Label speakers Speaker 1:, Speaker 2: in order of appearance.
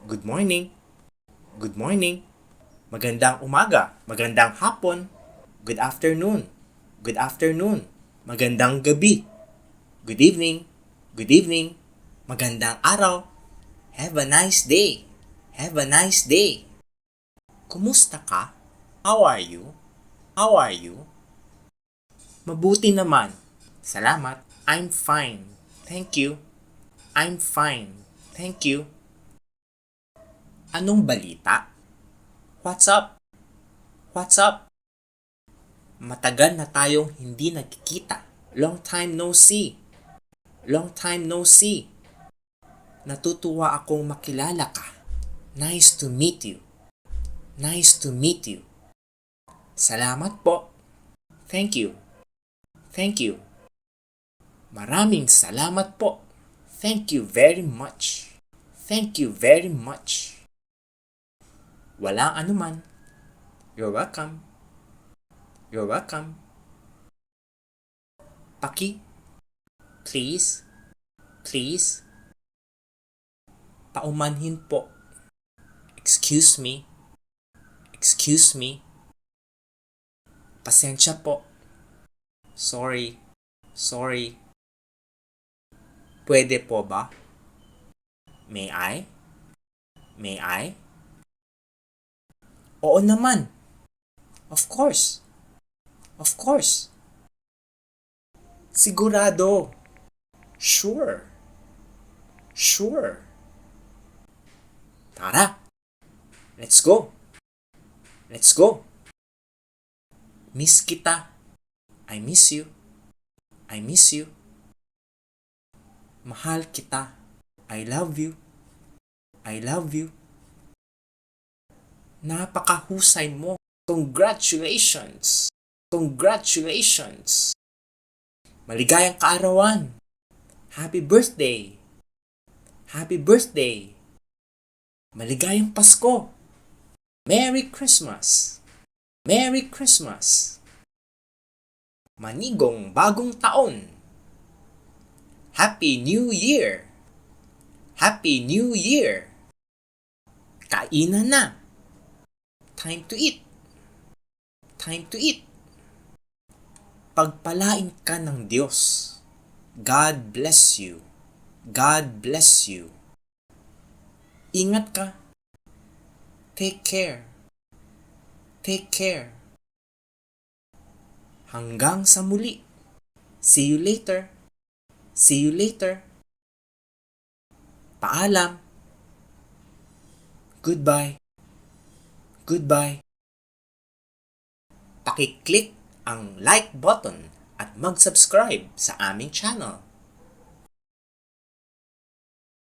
Speaker 1: Good morning. Good morning. Magandang umaga. Magandang hapon. Good afternoon. Good afternoon. Magandang gabi. Good evening. Good evening. Magandang araw. Have a nice day. Have a nice day. Kumusta ka? How are you? How are you? Mabuti naman. Salamat. I'm fine. Thank you. I'm fine. Thank you. Anong balita? What's up? What's up? Matagal na tayong hindi nagkikita. Long time no see. Long time no see. Natutuwa akong makilala ka. Nice to meet you. Nice to meet you. Salamat po. Thank you. Thank you. Maraming salamat po. Thank you very much. Thank you very much. Walang anuman. You're welcome. You're welcome. Paki. Please. Please. Paumanhin po. Excuse me. Excuse me. Pasensya po. Sorry. Sorry. Pwede po ba? May I? May I? Oo naman. Of course. Of course. Sigurado. Sure. Sure. Tara. Let's go. Let's go. Miss kita. I miss you. I miss you. Mahal kita. I love you. I love you. Napakahusay mo. Congratulations. Congratulations. Maligayang kaarawan. Happy birthday. Happy birthday. Maligayang Pasko. Merry Christmas. Merry Christmas. Manigong bagong taon. Happy New Year. Happy New Year. Kainan na. Time to eat. Time to eat. Pagpalain ka ng Diyos. God bless you. God bless you. Ingat ka. Take care. Take care. Hanggang sa muli. See you later. See you later. Paalam. Goodbye. Goodbye. Paki-click ang like button at mag-subscribe sa aming channel.